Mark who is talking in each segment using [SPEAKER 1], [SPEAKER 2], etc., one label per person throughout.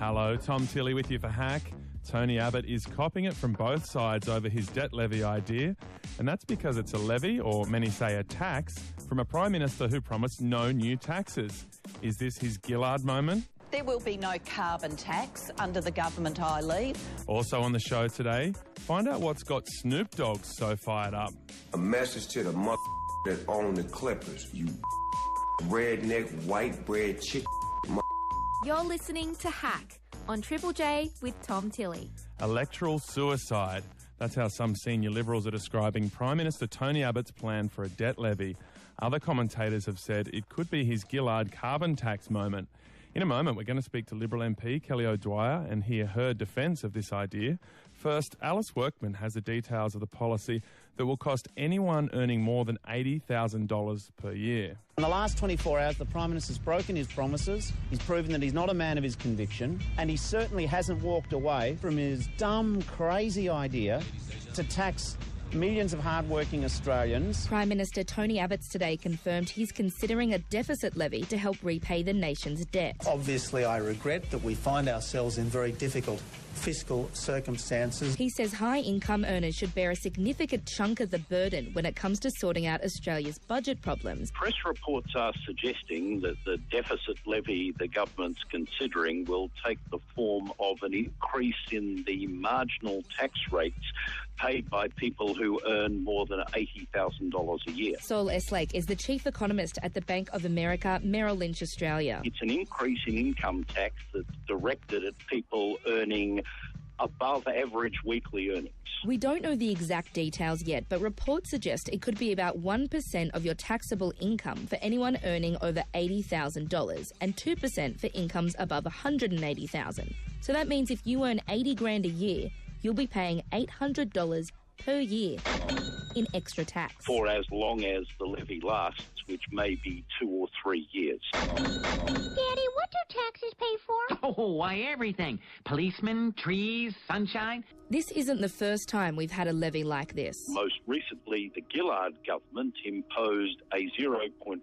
[SPEAKER 1] Hello, Tom Tilley with you for Hack. Tony Abbott is copping it from both sides over his debt levy idea, and that's because it's a levy, or many say a tax, from a Prime Minister who promised no new taxes. Is this his Gillard moment?
[SPEAKER 2] There will be no carbon tax under the government I lead.
[SPEAKER 1] Also on the show today, find out what's got Snoop Dogg so fired up.
[SPEAKER 3] A message to the that own the Clippers, you redneck white bread chick.
[SPEAKER 4] You're listening to Hack on Triple J with Tom Tilley.
[SPEAKER 1] Electoral suicide. That's how some senior Liberals are describing Prime Minister Tony Abbott's plan for a debt levy. Other commentators have said it could be his Gillard carbon tax moment. In a moment, we're going to speak to Liberal MP Kelly O'Dwyer and hear her defence of this idea. First, Alice Workman has the details of the policy that will cost anyone earning more than $80,000 per year.
[SPEAKER 5] In the last 24 hours, the Prime Minister's broken his promises, he's proven that he's not a man of his conviction, and he certainly hasn't walked away from his dumb, crazy idea to tax millions of hard-working Australians.
[SPEAKER 4] Prime Minister Tony Abbott today confirmed he's considering a deficit levy to help repay the nation's debt.
[SPEAKER 6] Obviously, I regret that we find ourselves in very difficult fiscal circumstances.
[SPEAKER 4] He says high-income earners should bear a significant chunk of the burden when it comes to sorting out Australia's budget problems.
[SPEAKER 7] Press reports are suggesting that the deficit levy the government's considering will take the form of an increase in the marginal tax rates paid by people who earn more than $80,000 a year.
[SPEAKER 4] Saul Eslake is the chief economist at the Bank of America Merrill Lynch Australia.
[SPEAKER 7] It's an increase in income tax that's directed at people earning above average weekly earnings.
[SPEAKER 4] We don't know the exact details yet, but reports suggest it could be about 1% of your taxable income for anyone earning over $80,000 and 2% for incomes above $180,000. So that means if you earn $80,000 a year, you'll be paying $800 per year in extra tax.
[SPEAKER 7] For as long as the levy lasts, which may be 2 or 3 years.
[SPEAKER 8] Daddy, what do taxes pay for?
[SPEAKER 9] Oh, why, everything. Policemen, trees, sunshine.
[SPEAKER 4] This isn't the first time we've had a levy like this.
[SPEAKER 7] Most recently, the Gillard government imposed a 0.5%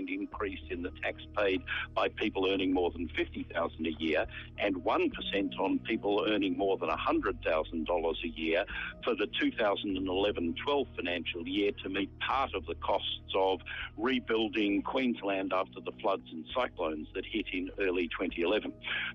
[SPEAKER 7] increase in the tax paid by people earning more than $50,000 a year and 1% on people earning more than $100,000 a year for the 2011-12 financial year to meet part of the costs of rebuilding Queensland after the floods and cyclones that hit in early 2011.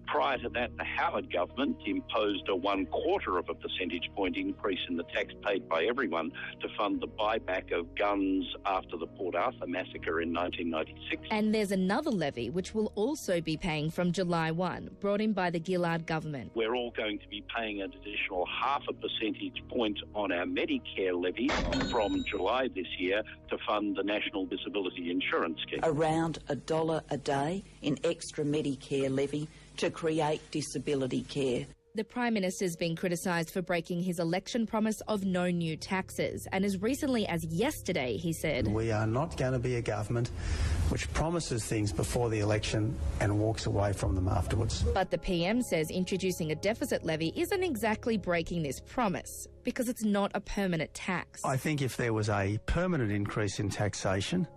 [SPEAKER 7] Prior to that, the Howard government imposed a 0.25 percentage point increase in the tax paid by everyone to fund the buyback of guns after the Port Arthur massacre in 1996.
[SPEAKER 4] And there's another levy which will also be paying from July 1, brought in by the Gillard government.
[SPEAKER 7] We're all going to be paying an additional 0.5 percentage point on our Medicare levy from July this year to fund the National Disability Insurance Scheme.
[SPEAKER 2] Around $1 a day in extra Medicare levy to create disability care.
[SPEAKER 4] The Prime Minister's been criticised for breaking his election promise of no new taxes. And as recently as yesterday, he said,
[SPEAKER 6] We are not going to be a government which promises things before the election and walks away from them afterwards.
[SPEAKER 4] But the PM says introducing a deficit levy isn't exactly breaking this promise because it's not a permanent tax.
[SPEAKER 6] I think if there was a permanent increase in taxation,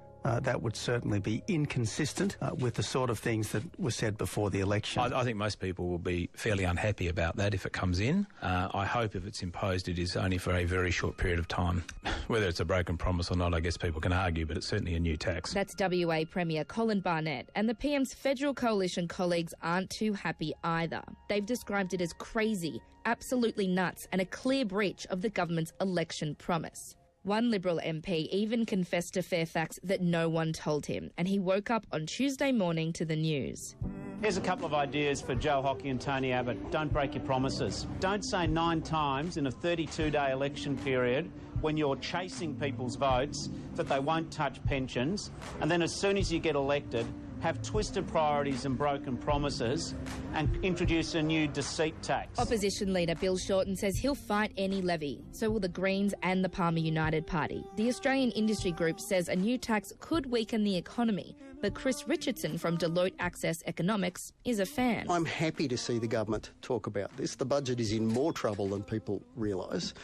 [SPEAKER 6] that would certainly be inconsistent with the sort of things that were said before the election.
[SPEAKER 10] I think most people will be fairly unhappy about that if it comes in. I hope if it's imposed, it is only for a very short period of time. Whether it's a broken promise or not, I guess people can argue, but it's certainly a new tax.
[SPEAKER 4] That's WA Premier Colin Barnett, and the PM's federal coalition colleagues aren't too happy either. They've described it as crazy, absolutely nuts, and a clear breach of the government's election promise. One Liberal MP even confessed to Fairfax that no one told him, and he woke up on Tuesday morning to the news.
[SPEAKER 5] Here's a couple of ideas for Joe Hockey and Tony Abbott. Don't break your promises. Don't say 9 times in a 32-day election period when you're chasing people's votes that they won't touch pensions, and then as soon as you get elected, have twisted priorities and broken promises and introduce a new deceit tax.
[SPEAKER 4] Opposition leader Bill Shorten says he'll fight any levy. So will the Greens and the Palmer United Party. The Australian Industry Group says a new tax could weaken the economy, but Chris Richardson from Deloitte Access Economics is a fan.
[SPEAKER 11] I'm happy to see the government talk about this. The budget is in more trouble than people realise.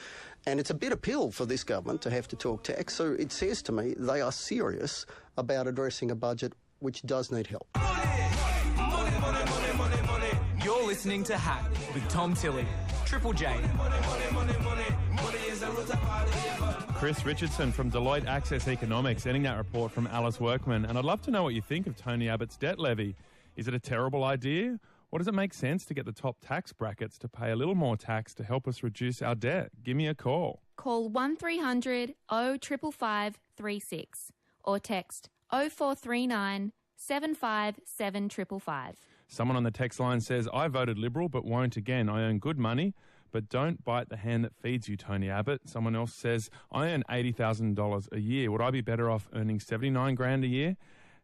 [SPEAKER 11] And it's a bitter pill for this government to have to talk tax. So it says to me they are serious about addressing a budget which does need help.
[SPEAKER 3] You're
[SPEAKER 12] listening to Hack with Tom Tilley, Triple J.
[SPEAKER 1] Chris Richardson from Deloitte Access Economics sending that report from Alice Workman. And I'd love to know what you think of Tony Abbott's debt levy. Is it a terrible idea? Or does it make sense to get the top tax brackets to pay a little more tax to help us reduce our debt? Give me a call.
[SPEAKER 13] Call 1300 0555 36 or text 0439 757 555.
[SPEAKER 1] Someone on the text line says, I voted Liberal but won't again. I earn good money, but don't bite the hand that feeds you, Tony Abbott. Someone else says, I earn $80,000 a year. Would I be better off earning $79,000 a year?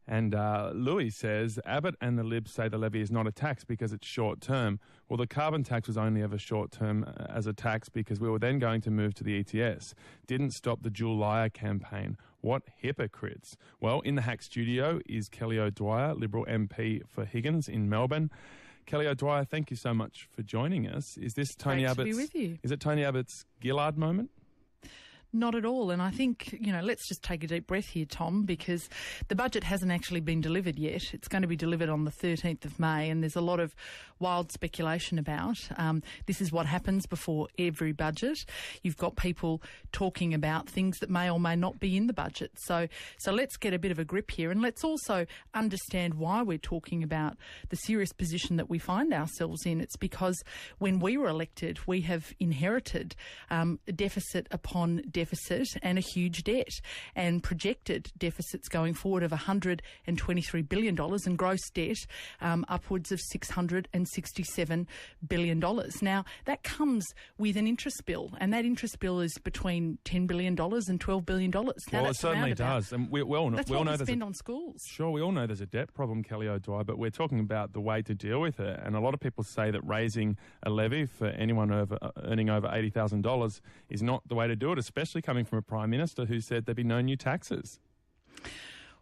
[SPEAKER 1] And Louis says, Abbott and the Libs say the levy is not a tax because it's short-term. Well, the carbon tax was only ever short-term as a tax because we were then going to move to the ETS. Didn't stop the dual liar campaign. What hypocrites. Well, in the Hack studio is Kelly O'Dwyer, Liberal MP for Higgins in Melbourne. Kelly O'Dwyer, thank you so much for joining us. Is this Tony Abbott's...
[SPEAKER 14] Great to be with you.
[SPEAKER 1] Is it Tony Abbott's Gillard moment?
[SPEAKER 14] Not at all. And I think, let's just take a deep breath here, Tom, because the budget hasn't actually been delivered yet. It's going to be delivered on the 13th of May, and there's a lot of wild speculation about. This is what happens before every budget. You've got people talking about things that may or may not be in the budget. So let's get a bit of a grip here, and let's also understand why we're talking about the serious position that we find ourselves in. It's because when we were elected, we have inherited deficit upon deficit and a huge debt, and projected deficits going forward of $123 billion and gross debt upwards of $667 billion. Now, that comes with an interest bill, and that interest bill is between $10 billion and $12 billion. Now,
[SPEAKER 1] well, it certainly does. And we all know,
[SPEAKER 14] that's what we spend on schools.
[SPEAKER 1] Sure, we all know there's a debt problem, Kelly O'Dwyer, but we're talking about the way to deal with it. And a lot of people say that raising a levy for anyone earning over $80,000 is not the way to do it, especially coming from a Prime Minister who said there'd be no new taxes.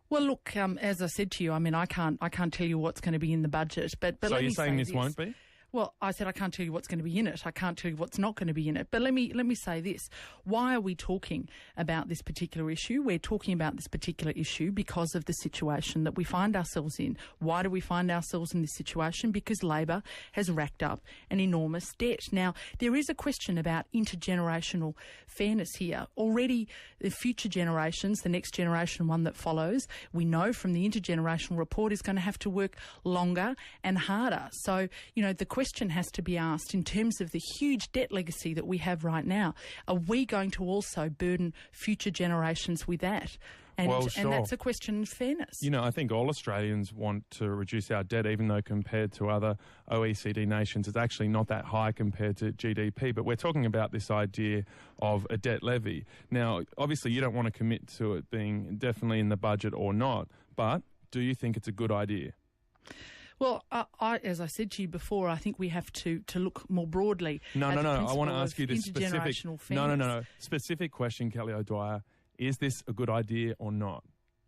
[SPEAKER 14] Well, look, as I said to you, I can't tell you what's going to be in the budget. But
[SPEAKER 1] so you're saying this won't be?
[SPEAKER 14] Well, I said I can't tell you what's going to be in it. I can't tell you what's not going to be in it. But let me say this. Why are we talking about this particular issue? We're talking about this particular issue because of the situation that we find ourselves in. Why do we find ourselves in this situation? Because Labor has racked up an enormous debt. Now, there is a question about intergenerational fairness here. Already, the future generations, the next generation, one that follows, we know from the intergenerational report is going to have to work longer and harder. So, the question has to be asked in terms of the huge debt legacy that we have right now. Are we going to also burden future generations with that? And,
[SPEAKER 1] well, sure.
[SPEAKER 14] And that's a question of fairness.
[SPEAKER 1] I think all Australians want to reduce our debt, even though compared to other OECD nations, it's actually not that high compared to GDP. But we're talking about this idea of a debt levy. Now, obviously, you don't want to commit to it being definitely in the budget or not, but do you think it's a good idea?
[SPEAKER 14] Well, as I said to you before, I think we have to look more broadly.
[SPEAKER 1] No. I want to ask you this specific. No. Specific question, Kelly O'Dwyer. Is this a good idea or not?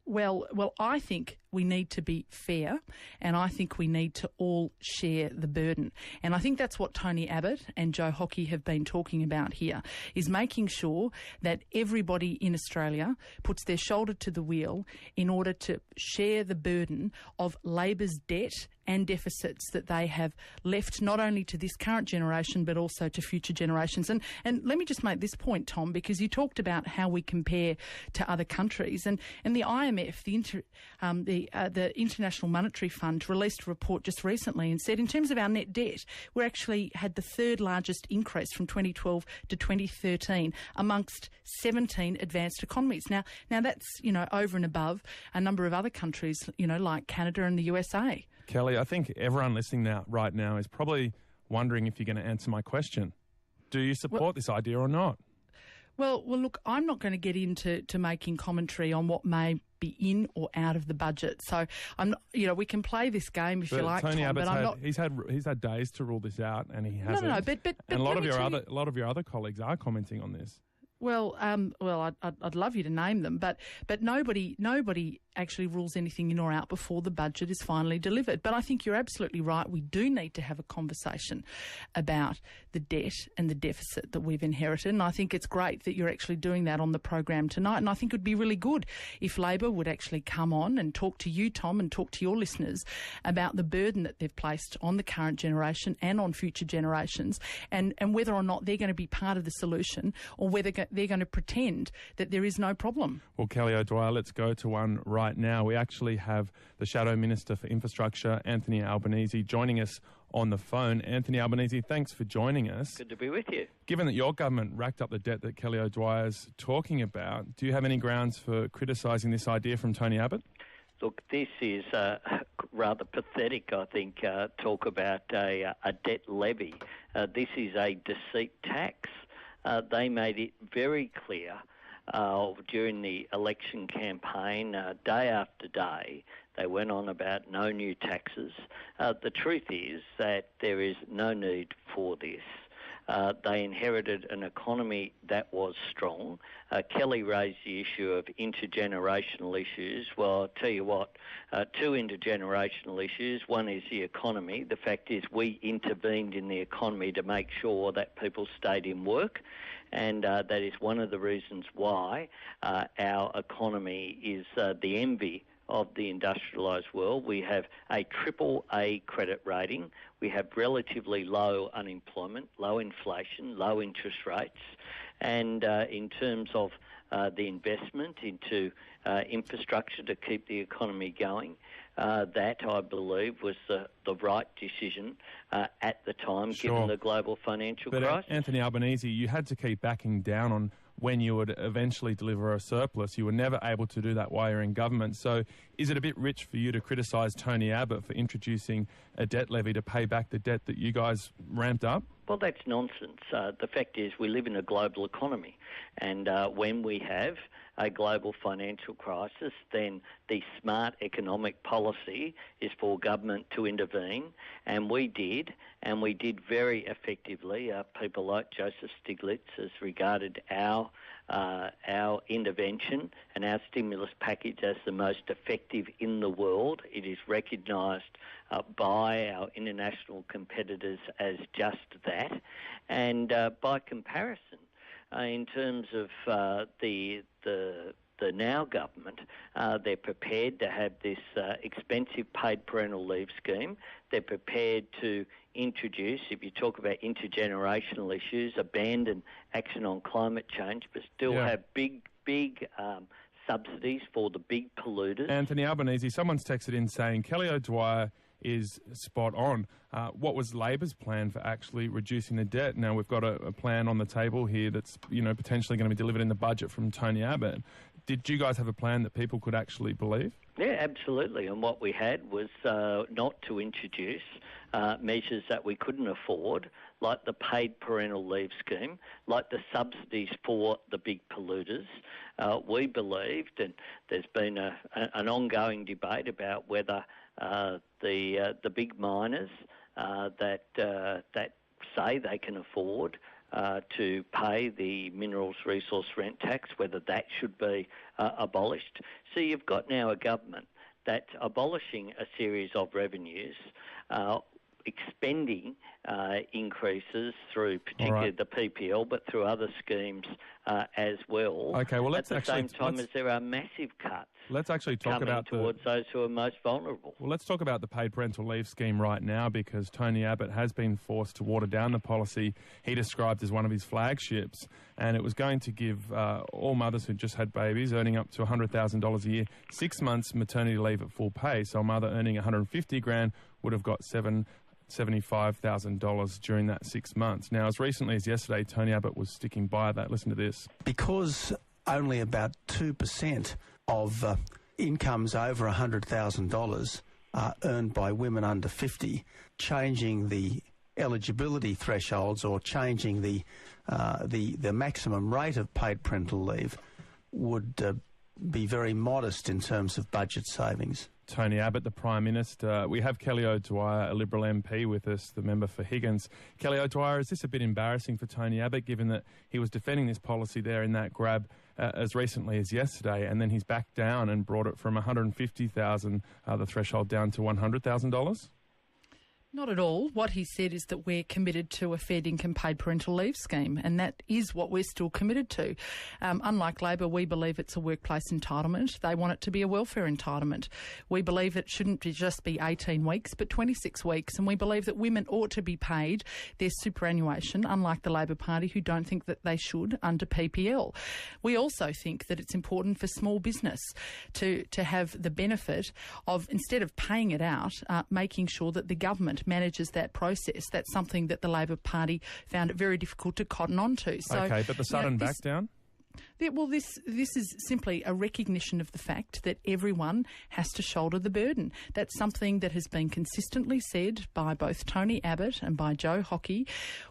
[SPEAKER 14] Well, I think we need to be fair, and I think we need to all share the burden. And I think that's what Tony Abbott and Joe Hockey have been talking about here, is making sure that everybody in Australia puts their shoulder to the wheel in order to share the burden of Labor's debt and deficits that they have left not only to this current generation but also to future generations. And let me just make this point, Tom, because you talked about how we compare to other countries, and the IMF, the International Monetary Fund, released a report just recently and said in terms of our net debt, we actually had the third largest increase from 2012 to 2013 amongst 17 advanced economies. Now that's, over and above a number of other countries, like Canada and the USA.
[SPEAKER 1] Kelly, I think everyone listening right now is probably wondering if you're going to answer my question. Do you support this idea or not?
[SPEAKER 14] Well, look, I'm not going to get into making commentary on what may be in or out of the budget. So I'm not, we can play this game if you like,
[SPEAKER 1] Tony
[SPEAKER 14] Tom,
[SPEAKER 1] Abbott's
[SPEAKER 14] but I'm not.
[SPEAKER 1] He's had days to rule this out, and he hasn't.
[SPEAKER 14] No, but
[SPEAKER 1] and a lot of your other colleagues are commenting on this.
[SPEAKER 14] Well, I'd love you to name them, but nobody actually rules anything in or out before the budget is finally delivered. But I think you're absolutely right. We do need to have a conversation about the debt and the deficit that we've inherited. And I think it's great that you're actually doing that on the program tonight. And I think it would be really good if Labor would actually come on and talk to you, Tom, and talk to your listeners about the burden that they've placed on the current generation and on future generations, and whether or not they're going to be part of the solution or whether they're going to pretend that there is no problem.
[SPEAKER 1] Well, Kelly O'Dwyer, let's go to one right now. We actually have the Shadow Minister for Infrastructure, Anthony Albanese, joining us on the phone. Anthony Albanese, thanks for joining us.
[SPEAKER 15] Good to be with you.
[SPEAKER 1] Given that your government racked up the debt that Kelly O'Dwyer's talking about, do you have any grounds for criticising this idea from Tony Abbott?
[SPEAKER 15] Look, this is rather pathetic, I think, talk about a debt levy. This is a deceit tax. They made it very clear during the election campaign, day after day, they went on about no new taxes. The truth is that there is no need for this. They inherited an economy that was strong. Kelly raised the issue of intergenerational issues. Well, I'll tell you what, two intergenerational issues. One is the economy. The fact is we intervened in the economy to make sure that people stayed in work, and that is one of the reasons why our economy is the envy of the industrialised world. We have a AAA credit rating. We have relatively low unemployment, low inflation, low interest rates. And in terms of the investment into infrastructure to keep the economy going, that, I believe, was the right decision at the time, given the global financial crisis.
[SPEAKER 1] Anthony Albanese, you had to keep backing down on when you would eventually deliver a surplus. You were never able to do that while you're in government. So is it a bit rich for you to criticise Tony Abbott for introducing a debt levy to pay back the debt that you guys ramped up?
[SPEAKER 15] Well, that's nonsense. The fact is we live in a global economy, and when we have a global financial crisis, then the smart economic policy is for government to intervene, and we did very effectively. People like Joseph Stiglitz has regarded our intervention and our stimulus package as the most effective in the world. It is recognised by our international competitors as just that, and by comparison, in terms of the now government, they're prepared to have this expensive paid parental leave scheme. They're prepared to introduce, if you talk about intergenerational issues, abandon action on climate change, but still have big subsidies for the big polluters.
[SPEAKER 1] Anthony Albanese, someone's texted in saying Kelly O'Dwyer is spot on. What was Labor's plan for actually reducing the debt? Now, we've got a plan on the table here that's, potentially going to be delivered in the budget from Tony Abbott. Did you guys have a plan that people could actually believe?
[SPEAKER 15] Yeah, absolutely. And what we had was not to introduce measures that we couldn't afford, like the paid parental leave scheme, like the subsidies for the big polluters. We believed, and there's been an ongoing debate about whether the big miners that say they can afford to pay the minerals resource rent tax, whether that should be abolished. So you've got now a government that's abolishing a series of revenues, expending increases through particularly the PPL, but through other schemes as well.
[SPEAKER 1] Okay, well,
[SPEAKER 15] at the same time as there are massive cuts.
[SPEAKER 1] Let's actually talk about
[SPEAKER 15] towards those who are most vulnerable.
[SPEAKER 1] Well, let's talk about the paid parental leave scheme right now, because Tony Abbott has been forced to water down the policy he described as one of his flagships, and it was going to give all mothers who just had babies earning up to $100,000 a year 6 months maternity leave at full pay. So a mother earning $150,000 would have got $75,000 during that 6 months. Now, as recently as yesterday, Tony Abbott was sticking by that. Listen to this.
[SPEAKER 6] Because only about 2% of incomes over $100,000 are earned by women under 50, changing the eligibility thresholds or changing the maximum rate of paid parental leave would be very modest in terms of budget savings.
[SPEAKER 1] Tony Abbott, the Prime Minister. We have Kelly O'Dwyer, a Liberal MP, with us, the member for Higgins. Kelly O'Dwyer, is this a bit embarrassing for Tony Abbott, given that he was defending this policy there in that grab as recently as yesterday, and then he's back down and brought it from $150,000, the threshold, down to $100,000?
[SPEAKER 14] Not at all. What he said is that we're committed to a fair dinkum paid parental leave scheme, and that is what we're still committed to. Unlike Labor, we believe it's a workplace entitlement. They want it to be a welfare entitlement. We believe it shouldn't just be 18 weeks, but 26 weeks, and we believe that women ought to be paid their superannuation, unlike the Labor Party, who don't think that they should under PPL. We also think that it's important for small business to have the benefit of, instead of paying it out, making sure that the government manages that process. That's something that the Labor Party found it very difficult to cotton on to. So,
[SPEAKER 1] okay, but the sudden back down?
[SPEAKER 14] Well, this is simply a recognition of the fact that everyone has to shoulder the burden. That's something that has been consistently said by both Tony Abbott and by Joe Hockey.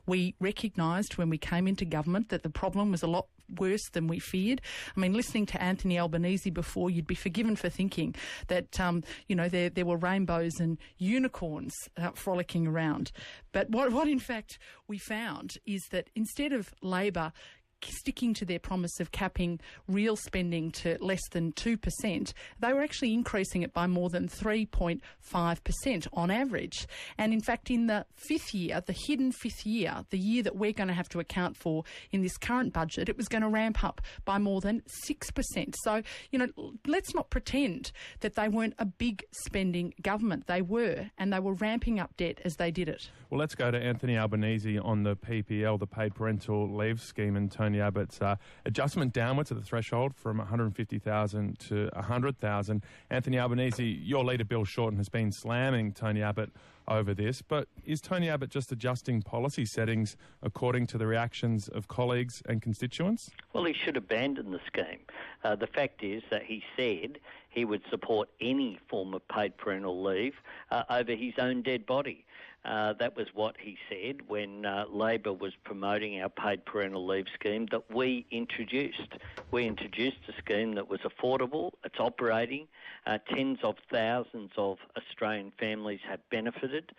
[SPEAKER 14] We recognised when we came into government that the problem was a lot worse than we feared. I mean, listening to Anthony Albanese before, you'd be forgiven for thinking that, there were rainbows and unicorns frolicking around. But what in fact we found is that instead of Labor sticking to their promise of capping real spending to less than 2%, they were actually increasing it by more than 3.5% on average. And in fact, in the fifth year, the hidden fifth year, the year that we're going to have to account for in this current budget, it was going to ramp up by more than 6%. So, let's not pretend that they weren't a big spending government. They were, and they were ramping up debt as they did it.
[SPEAKER 1] Well, let's go to Anthony Albanese on the PPL, the Paid Parental Leave Scheme, and Tony Abbott's adjustment downward to the threshold from $150,000 to $100,000. Anthony Albanese, your leader Bill Shorten has been slamming Tony Abbott over this, but is Tony Abbott just adjusting policy settings according to the reactions of colleagues and constituents?
[SPEAKER 15] Well, he should abandon the scheme. The fact is that he said he would support any form of paid parental leave over his own dead body. That was what he said when Labor was promoting our paid parental leave scheme that we introduced. We introduced a scheme that was affordable, it's operating, tens of thousands of Australian families have benefited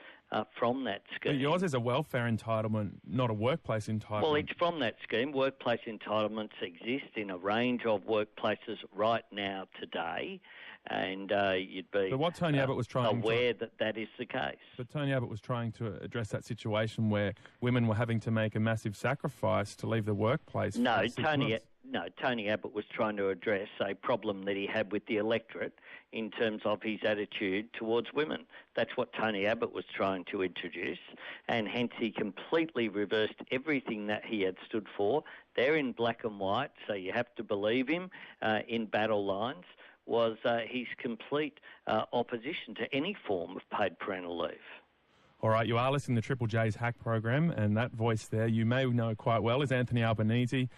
[SPEAKER 15] from that scheme.
[SPEAKER 1] But yours is a welfare entitlement, not a workplace entitlement.
[SPEAKER 15] Well, it's from that scheme. Workplace entitlements exist in a range of workplaces right now today, and you'd be
[SPEAKER 1] what Tony Abbott was trying
[SPEAKER 15] aware that that is the case.
[SPEAKER 1] But Tony Abbott was trying to address that situation where women were having to make a massive sacrifice to leave the workplace.
[SPEAKER 15] No, Tony Abbott was trying to address a problem that he had with the electorate in terms of his attitude towards women. That's what Tony Abbott was trying to introduce, and hence he completely reversed everything that he had stood for. They're in black and white, so you have to believe him in battle lines, was his complete opposition to any form of paid parental leave.
[SPEAKER 1] All right, you are listening to Triple J's Hack program, and that voice there you may know quite well is Anthony Albanese,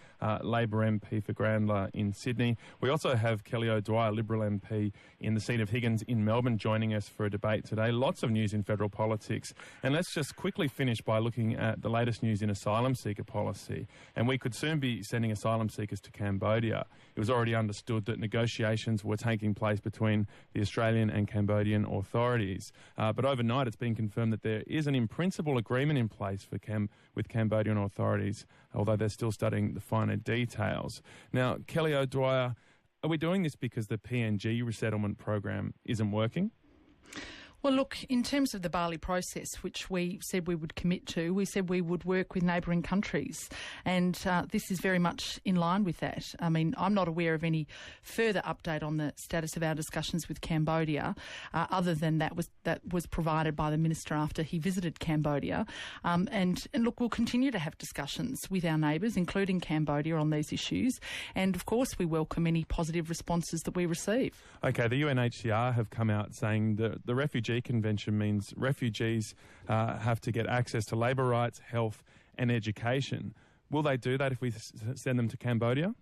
[SPEAKER 1] Labor MP for Grandla in Sydney. We also have Kelly O'Dwyer, Liberal MP in the seat of Higgins in Melbourne, joining us for a debate today. Lots of news in federal politics, and let's just quickly finish by looking at the latest news in asylum seeker policy. And we could soon be sending asylum seekers to Cambodia. It was already understood that negotiations were taking place between the Australian and Cambodian authorities. But overnight it's been confirmed that there is an in-principle agreement in place with Cambodian authorities, although they're still studying the finer details. Now, Kelly O'Dwyer, are we doing this because the PNG resettlement program isn't working?
[SPEAKER 14] Well, look, in terms of the Bali process, which we said we would commit to, we said we would work with neighbouring countries. And this is very much in line with that. I mean, I'm not aware of any further update on the status of our discussions with Cambodia, other than that was provided by the Minister after he visited Cambodia. And look, we'll continue to have discussions with our neighbours, including Cambodia, on these issues. And, of course, we welcome any positive responses that we receive.
[SPEAKER 1] OK, the UNHCR have come out saying that the Refugee Convention means refugees have to get access to labour rights, health and education. Will they do that if we send them to Cambodia?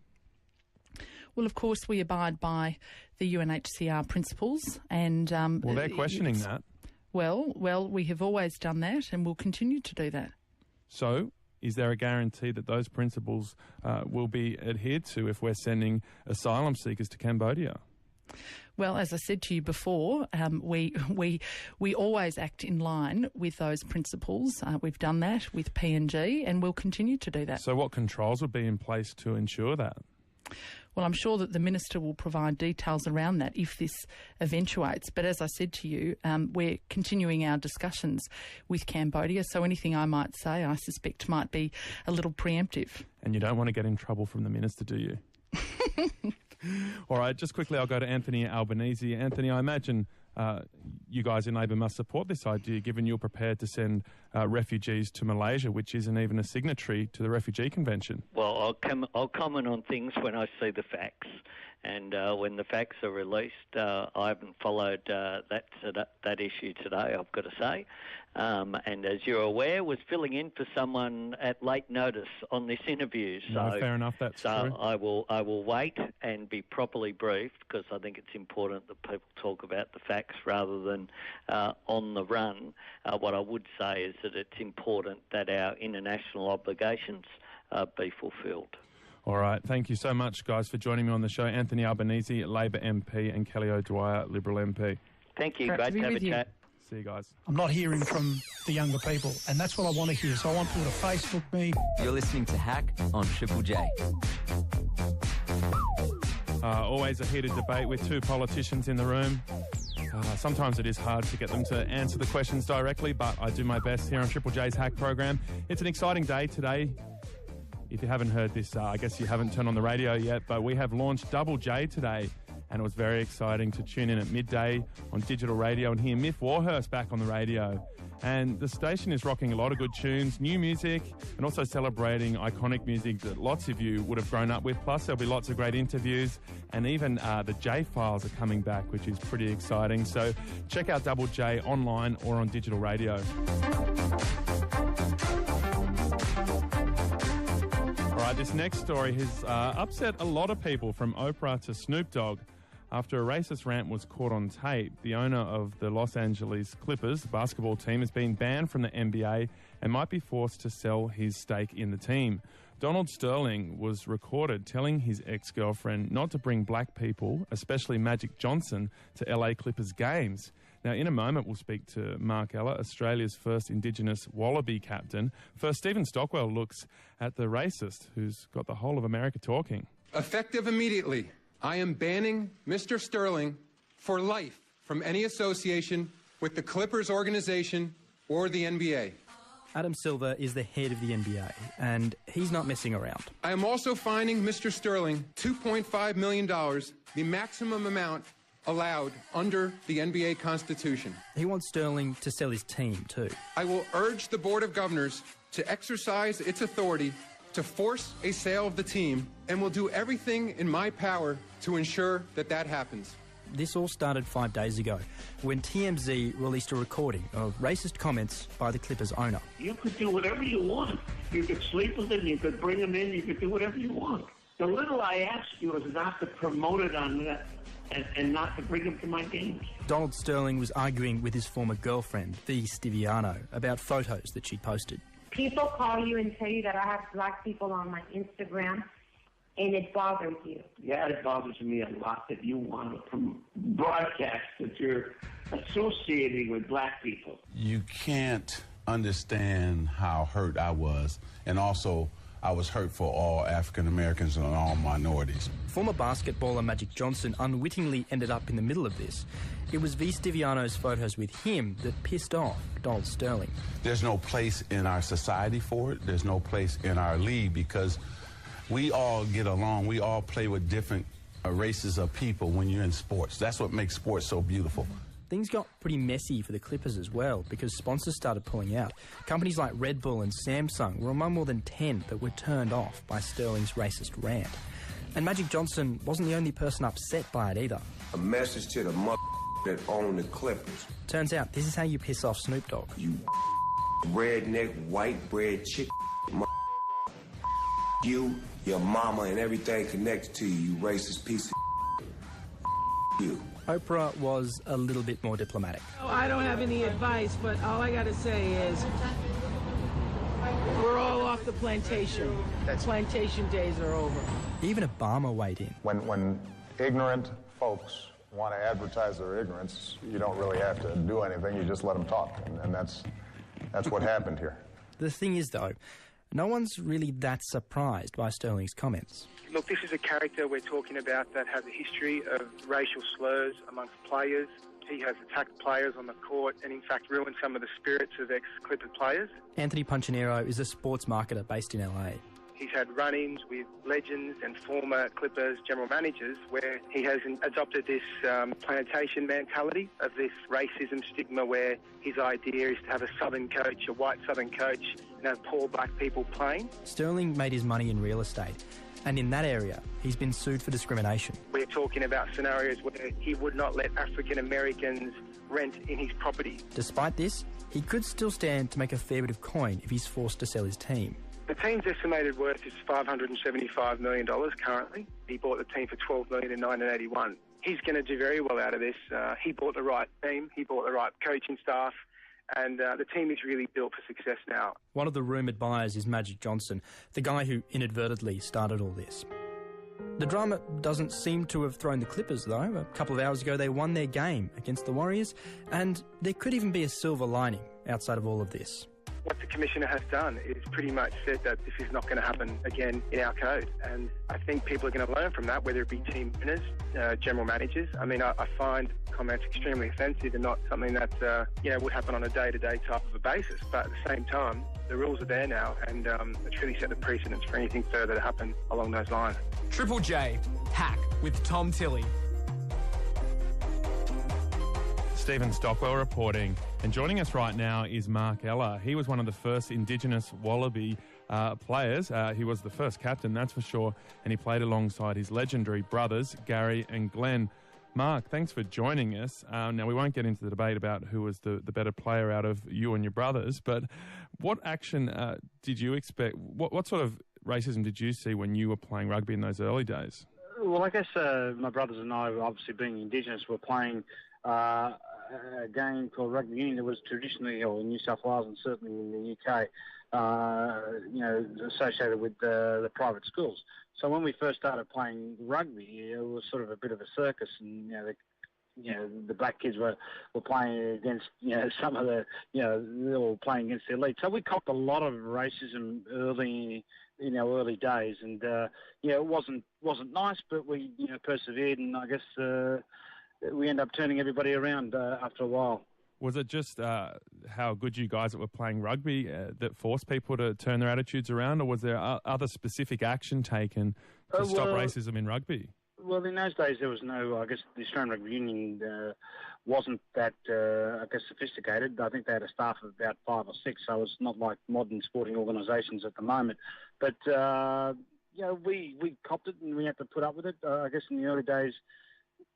[SPEAKER 14] Well, of course, we abide by the UNHCR principles. And
[SPEAKER 1] well, they're questioning that.
[SPEAKER 14] Well, we have always done that and will continue to do that.
[SPEAKER 1] So is there a guarantee that those principles will be adhered to if we're sending asylum seekers to Cambodia?
[SPEAKER 14] Well, as I said to you before, we always act in line with those principles. We've done that with PNG and we'll continue to do that.
[SPEAKER 1] So what controls would be in place to ensure that?
[SPEAKER 14] Well, I'm sure that the Minister will provide details around that if this eventuates. But as I said to you, we're continuing our discussions with Cambodia, so anything I might say, I suspect, might be a little preemptive.
[SPEAKER 1] And you don't want to get in trouble from the Minister, do you? All right, just quickly, I'll go to Anthony Albanese. Anthony, I imagine you guys in Labor must support this idea, given you're prepared to send refugees to Malaysia, which isn't even a signatory to the Refugee Convention.
[SPEAKER 15] Well, I'll comment on things when I see the facts. And when the facts are released, I haven't followed that issue today, I've got to say. And as you're aware, was filling in for someone at late notice on this interview.
[SPEAKER 1] No, fair enough, that's true.
[SPEAKER 15] I will wait and be properly briefed, because I think it's important that people talk about the facts rather than on the run. What I would say is that it's important that our international obligations be fulfilled.
[SPEAKER 1] All right. Thank you so much, guys, for joining me on the show. Anthony Albanese, Labor MP, and Kelly O'Dwyer, Liberal MP.
[SPEAKER 15] Thank you. Great to have a chat.
[SPEAKER 1] See you guys.
[SPEAKER 16] I'm not hearing from the younger people, and that's what I want to hear. So I want people to Facebook me.
[SPEAKER 12] You're listening to Hack on Triple J.
[SPEAKER 1] Always a heated debate with two politicians in the room. Sometimes it is hard to get them to answer the questions directly, but I do my best here on Triple J's Hack program. It's an exciting day today. If you haven't heard this, I guess you haven't turned on the radio yet, but we have launched Double J today, and it was very exciting to tune in at midday on digital radio and hear Miff Warhurst back on the radio. And the station is rocking a lot of good tunes, new music, and also celebrating iconic music that lots of you would have grown up with. Plus, there'll be lots of great interviews, and even the J-Files are coming back, which is pretty exciting. So check out Double J online or on digital radio. All right, this next story has upset a lot of people, from Oprah to Snoop Dogg. After a racist rant was caught on tape, the owner of the Los Angeles Clippers basketball team has been banned from the NBA and might be forced to sell his stake in the team. Donald Sterling was recorded telling his ex-girlfriend not to bring black people, especially Magic Johnson, to LA Clippers games. Now, in a moment, we'll speak to Mark Ella, Australia's first Indigenous Wallaby captain. First, Stephen Stockwell looks at the racist who's got the whole of America talking.
[SPEAKER 17] Effective immediately, I am banning Mr. Sterling for life from any association with the Clippers organization or the NBA.
[SPEAKER 18] Adam Silver is the head of the NBA, and he's not messing around.
[SPEAKER 17] I am also fining Mr. Sterling $2.5 million, the maximum amount allowed under the NBA Constitution.
[SPEAKER 18] He wants Sterling to sell his team too.
[SPEAKER 17] I will urge the Board of Governors to exercise its authority to force a sale of the team, and will do everything in my power to ensure that that happens.
[SPEAKER 18] This all started 5 days ago when TMZ released a recording of racist comments by the Clippers owner.
[SPEAKER 19] You could do whatever you want. You could sleep with him, you could bring him in, you could do whatever you want. The little I ask you is not to promote it on that and not to bring him to my games.
[SPEAKER 18] Donald Sterling was arguing with his former girlfriend, V. Stiviano, about photos that she'd posted.
[SPEAKER 20] People call you and tell you that I have black people on my Instagram, and it bothers you.
[SPEAKER 19] Yeah, it bothers me a lot that you want to broadcast that you're associating with black people.
[SPEAKER 21] You can't understand how hurt I was, and also I was hurt for all African Americans and all minorities.
[SPEAKER 18] Former basketballer Magic Johnson unwittingly ended up in the middle of this. It was V. Stiviano's photos with him that pissed off Donald Sterling.
[SPEAKER 21] There's no place in our society for it. There's no place in our league, because we all get along. We all play with different races of people when you're in sports. That's what makes sports so beautiful.
[SPEAKER 18] Things got pretty messy for the Clippers as well, because sponsors started pulling out. Companies like Red Bull and Samsung were among more than 10 that were turned off by Sterling's racist rant. And Magic Johnson wasn't the only person upset by it either.
[SPEAKER 3] A message to the that own the Clippers.
[SPEAKER 18] Turns out this is how you piss off Snoop Dogg.
[SPEAKER 3] You redneck white bread chick. You, your mama, and everything connected to you, you racist piece of you.
[SPEAKER 18] Oprah was a little bit more diplomatic.
[SPEAKER 22] Oh, I don't have any advice, but all I got to say is we're all off the plantation. Plantation days are over.
[SPEAKER 18] Even Obama weighed in.
[SPEAKER 23] When ignorant folks want to advertise their ignorance, you don't really have to do anything. You just let them talk, and that's what happened here.
[SPEAKER 18] The thing is, though, No one's really that surprised by Sterling's comments.
[SPEAKER 7] Look, this is a character we're talking about that has a history of racial slurs amongst players. He has attacked players on the court and, in fact, ruined some of the spirits of ex-Clipper players.
[SPEAKER 18] Anthony Punchinero is a sports marketer based in LA.
[SPEAKER 7] He's had run-ins with legends and former Clippers general managers where he has adopted this plantation mentality of this racism stigma where his idea is to have a Southern coach, a white Southern coach, and have poor black people playing.
[SPEAKER 18] Sterling made his money in real estate, and in that area, he's been sued for discrimination.
[SPEAKER 7] We're talking about scenarios where he would not let African Americans rent in his property.
[SPEAKER 18] Despite this, he could still stand to make a fair bit of coin if he's forced to sell his team.
[SPEAKER 7] The team's estimated worth is $575 million currently. He bought the team for $12 million in 1981. He's going to do very well out of this. He bought the right team, he bought the right coaching staff, and the team is really built for success now.
[SPEAKER 18] One of the rumoured buyers is Magic Johnson, the guy who inadvertently started all this. The drama doesn't seem to have thrown the Clippers, though. A couple of hours ago, they won their game against the Warriors, and there could even be a silver lining outside of all of this.
[SPEAKER 7] What the Commissioner has done is pretty much said that this is not going to happen again in our code. And I think people are going to learn from that, whether it be team owners, general managers. I mean, I find comments extremely offensive and not something that, would happen on a day-to-day type of a basis. But at the same time, the rules are there now, and it's really set the precedence for anything further to happen along those lines.
[SPEAKER 8] Triple J, Hack with Tom Tilley.
[SPEAKER 1] Stephen Stockwell reporting. And joining us right now is Mark Ella. He was one of the first Indigenous Wallaby players. He was the first captain, that's for sure, and he played alongside his legendary brothers, Gary and Glenn. Mark, thanks for joining us. Now, we won't get into the debate about who was the better player out of you and your brothers, but what action did you expect? What sort of racism did you see when you were playing rugby in those early days?
[SPEAKER 9] Well, I guess my brothers and I, obviously being Indigenous, were playing a game called rugby union that was traditionally, or in New South Wales and certainly in the UK, associated with the private schools. So when we first started playing rugby, it was sort of a bit of a circus, and the black kids were playing against some of the they were playing against the elite. So we copped a lot of racism early in our early days, and it wasn't nice, but we persevered, and I guess we end up turning everybody around after a while.
[SPEAKER 1] Was it just how good you guys that were playing rugby that forced people to turn their attitudes around, or was there other specific action taken to stop racism in rugby?
[SPEAKER 9] Well, in those days there was no, I guess the Australian Rugby Union wasn't that, sophisticated. I think they had a staff of about 5 or 6, so it's not like modern sporting organisations at the moment. But, we copped it and we had to put up with it. I guess in the early days,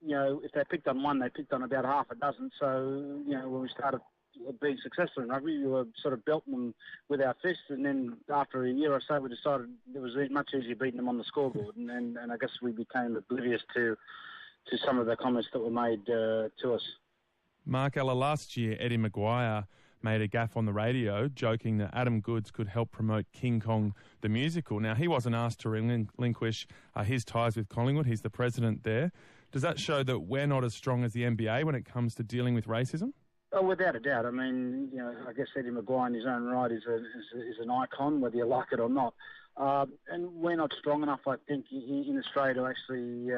[SPEAKER 9] if they picked on one, they picked on about half a dozen. So, when we started being successful in rugby, we were sort of belting them with our fists. And then after a year or so, we decided it was much easier beating them on the scoreboard. And I guess we became oblivious to some of the comments that were made to us.
[SPEAKER 1] Mark Ella, last year, Eddie Maguire made a gaffe on the radio, joking that Adam Goodes could help promote King Kong the musical. Now, he wasn't asked to relinquish his ties with Collingwood. He's the president there. Does that show that we're not as strong as the NBA when it comes to dealing with racism?
[SPEAKER 9] Oh, without a doubt. I mean, I guess Eddie Maguire in his own right is an icon, whether you like it or not. And we're not strong enough, I think, in Australia to actually,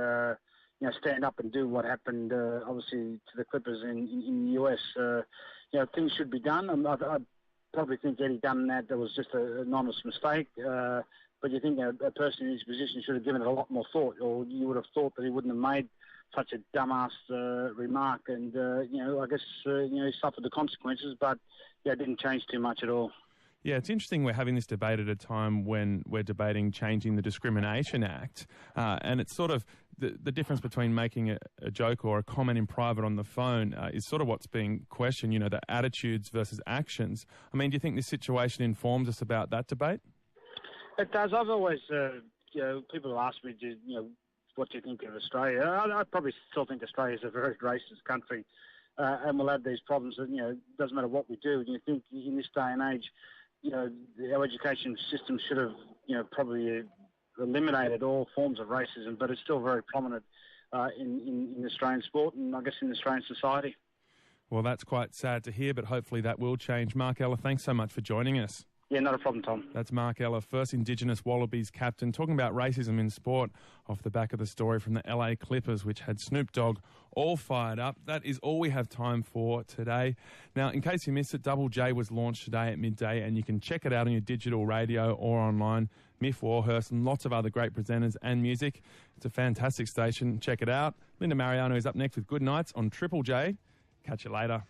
[SPEAKER 9] stand up and do what happened, obviously, to the Clippers in the US. Things should be done. I probably think Eddie done that. That was just an honest mistake. But you think a person in his position should have given it a lot more thought, or you would have thought that he wouldn't have made such a dumbass remark, and I guess he suffered the consequences, but it didn't change too much at all.
[SPEAKER 1] Yeah, it's interesting we're having this debate at a time when we're debating changing the Discrimination Act, and it's sort of the difference between making a joke or a comment in private on the phone is sort of what's being questioned, the attitudes versus actions. I mean, do you think this situation informs us about that debate?
[SPEAKER 9] It does. I've always, people ask me, what do you think of Australia? I probably still think Australia is a very racist country, and we'll have these problems. And it doesn't matter what we do. And you think in this day and age, our education system should have, probably eliminated all forms of racism, but it's still very prominent in Australian sport and I guess in Australian society.
[SPEAKER 1] Well, that's quite sad to hear, but hopefully that will change. Mark Ella, thanks so much for joining us.
[SPEAKER 9] Yeah, not a problem, Tom.
[SPEAKER 1] That's Mark Ella, first Indigenous Wallabies captain, talking about racism in sport off the back of the story from the LA Clippers, which had Snoop Dogg all fired up. That is all we have time for today. Now, in case you missed it, Double J was launched today at midday, and you can check it out on your digital radio or online. Miff Warhurst and lots of other great presenters and music. It's a fantastic station. Check it out. Linda Mariano is up next with Good Nights on Triple J. Catch you later.